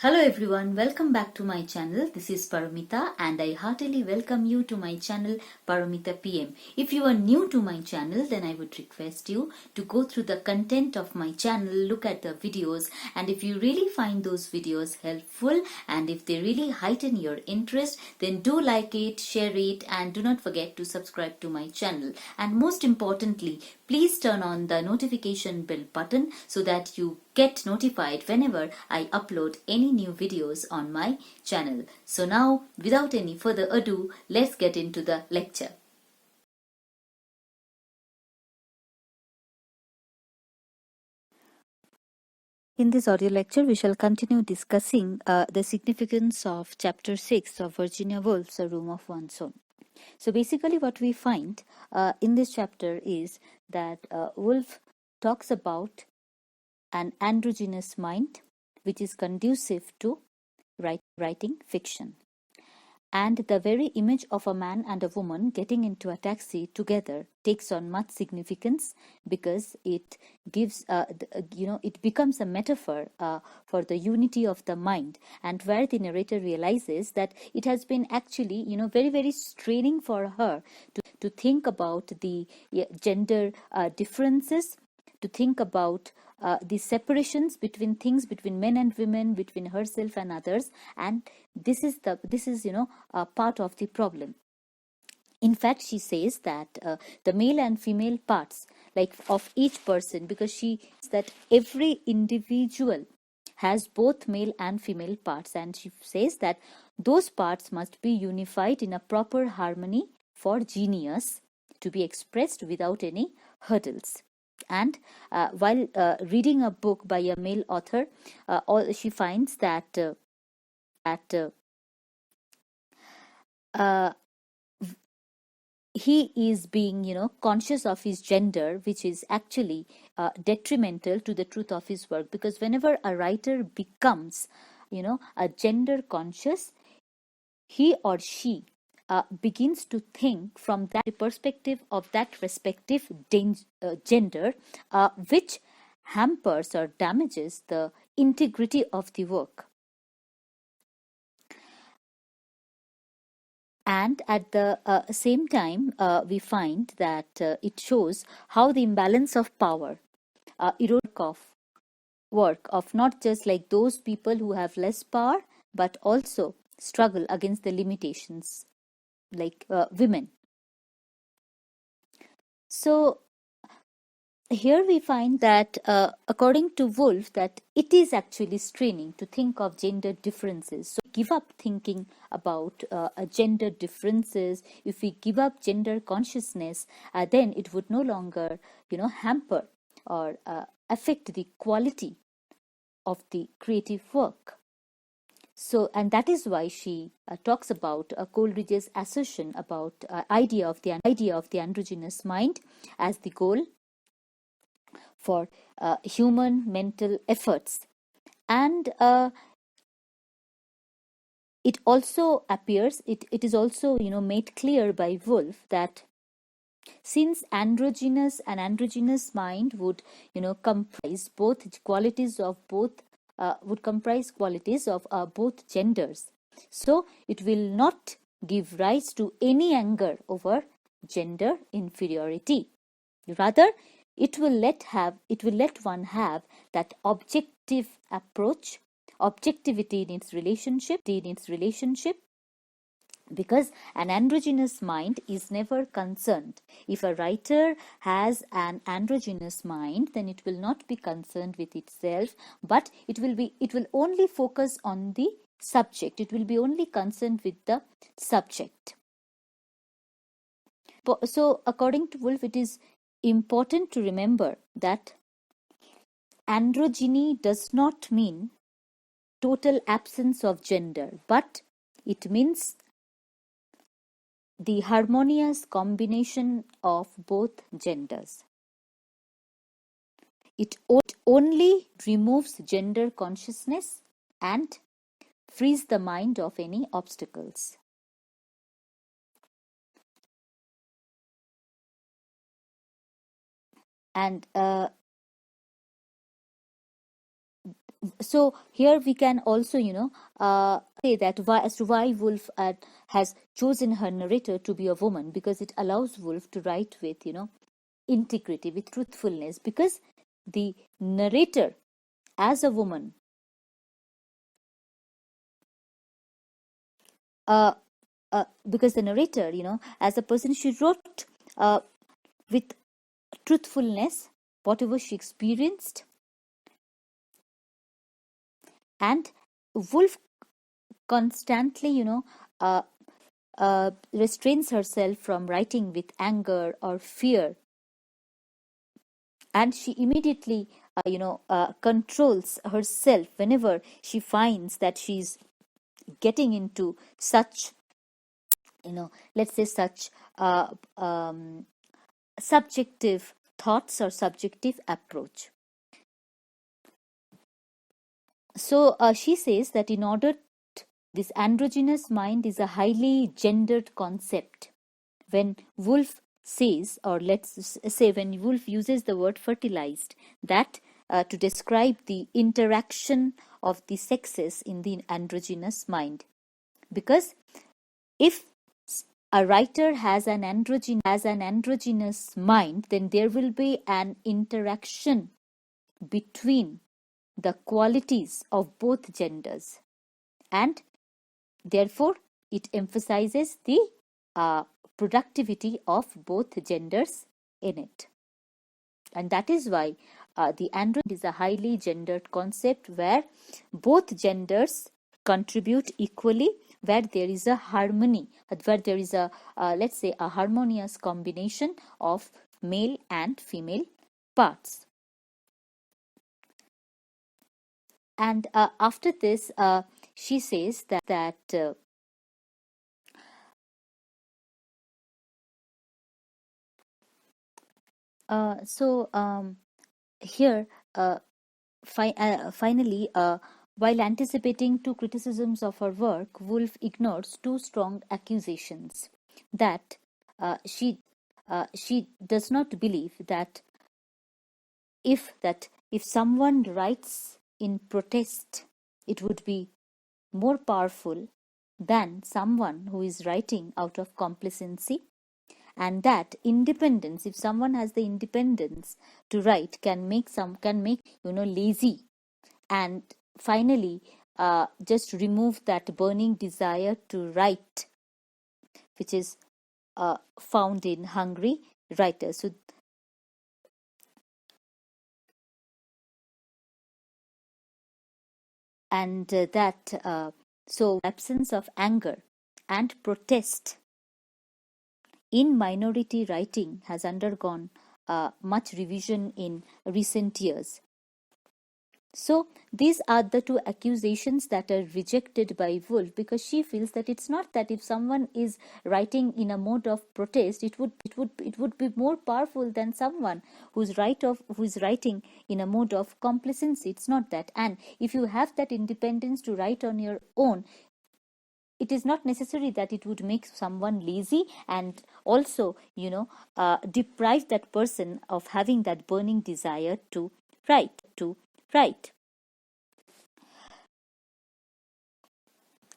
Hello everyone, welcome back to my channel. This is Paramita and I heartily welcome you to my channel Paramita PM. If you are new to my channel, then I would request you to go through the content of my channel, look at the videos, and if you really find those videos helpful and if they really heighten your interest, then do like it, share it, and do not forget to subscribe to my channel. And most importantly, please turn on the notification bell button so that you get notified whenever I upload any new videos on my channel. So now, without any further ado, let's get into the lecture. In this audio lecture, we shall continue discussing the significance of chapter 6 of Virginia Woolf's A Room of One's Own. So basically what we find in this chapter is that Woolf talks about an androgynous mind which is conducive to writing fiction. And the very image of a man and a woman getting into a taxi together takes on much significance because it gives, it becomes a metaphor for the unity of the mind, and where the narrator realizes that it has been actually, very, very straining for her to think about the gender differences, to think about the separations between things, between men and women, between herself and others, and this is part of the problem. In fact, she says that the male and female parts, like of each person, because she says that every individual has both male and female parts, and she says that those parts must be unified in a proper harmony for genius to be expressed without any hurdles. And while reading a book by a male author, she finds that he is being, conscious of his gender, which is actually detrimental to the truth of his work. Because whenever a writer becomes, a gender conscious, he or she begins to think from that perspective of that respective gender, which hampers or damages the integrity of the work. And at the same time, we find that it shows how the imbalance of power erodes work of not just like those people who have less power, but also struggle against the limitations like women. So here we find that according to Woolf, that it is actually straining to think of gender differences. So give up thinking about gender differences. If we give up gender consciousness, then it would no longer hamper or affect the quality of the creative work. So, and that is why she talks about Coleridge's assertion about idea of the androgynous mind as the goal for human mental efforts. And it also appears, it is also made clear by Woolf that since androgynous mind would comprise both qualities of both both genders, so it will not give rise to any anger over gender inferiority. Rather, it will let one have that objective approach, objectivity in its relationship, because an androgynous mind is never concerned. If a writer has an androgynous mind, then it will not be concerned with itself, but it will only focus on the subject. It will be only concerned with the subject. So according to Woolf, it is important to remember that androgyny does not mean total absence of gender, but it means the harmonious combination of both genders. It only removes gender consciousness and frees the mind of any obstacles. And So here we can also, say that as to why Woolf has chosen her narrator to be a woman, because it allows Woolf to write with, integrity, with truthfulness, because the narrator as a woman, uh, because the narrator, as a person, she wrote with truthfulness whatever she experienced. And Woolf constantly, restrains herself from writing with anger or fear, and she immediately, controls herself whenever she finds that she's getting into such, let's say, such subjective thoughts or subjective approach. So she says that in order, this androgynous mind is a highly gendered concept. When Woolf says, or let's say when Woolf uses the word fertilized, that to describe the interaction of the sexes in the androgynous mind. Because if a writer has an androgynous mind, then there will be an interaction between the qualities of both genders, and therefore it emphasizes the uh, productivity of both genders in it. And that is why the android is a highly gendered concept, where both genders contribute equally, where there is a harmony, where there is a, let's say, a harmonious combination of male and female parts. And after this, she says that here, finally, while anticipating two criticisms of her work, Woolf ignores two strong accusations that she does not believe that if someone writes in protest, it would be more powerful than someone who is writing out of complacency, and that independence, if someone has the independence to write, can make lazy, and finally just remove that burning desire to write, which is found in hungry writers. So, and that so absence of anger and protest in minority writing has undergone much revision in recent years. So these are the two accusations that are rejected by Woolf, because she feels that it's not that if someone is writing in a mode of protest, it would be more powerful than someone who's writing in a mode of complacency. It's not that. And if you have that independence to write on your own, it is not necessary that it would make someone lazy, and also, deprive that person of having that burning desire to write.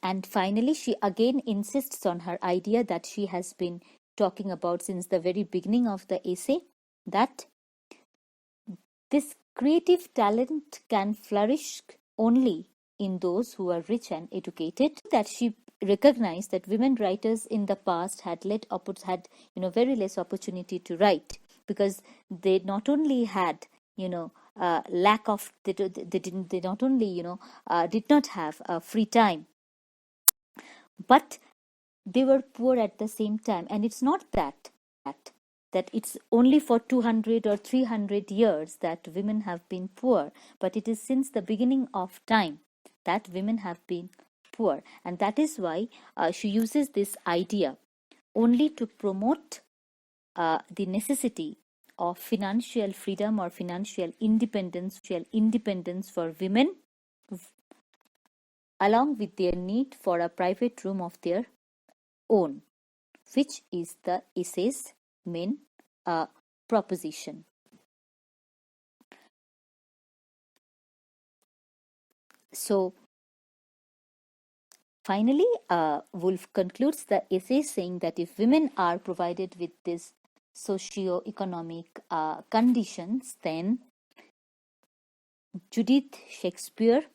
And finally, she again insists on her idea that she has been talking about since the very beginning of the essay, that this creative talent can flourish only in those who are rich and educated. That she recognized that women writers in the past had very less opportunity to write, because they not only had, lack of they not only, did not have free time, but they were poor at the same time. And it's not that it's only for 200 or 300 years that women have been poor, but it is since the beginning of time that women have been poor. And that is why she uses this idea only to promote the necessity of financial freedom or financial independence for women, along with their need for a private room of their own, which is the essay's main proposition. So finally, Woolf concludes the essay saying that if women are provided with these socio-economic conditions, then Judith Shakespeare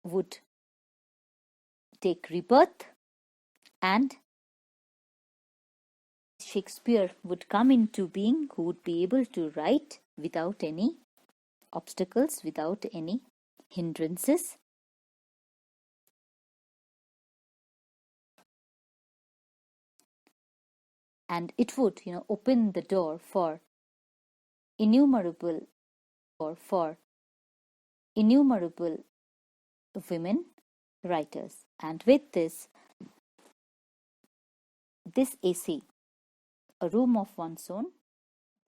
would take rebirth, and Shakespeare would come into being, who would be able to write without any obstacles, without any hindrances. And it would, open the door for innumerable women writers. And with this essay, A Room of One's Own,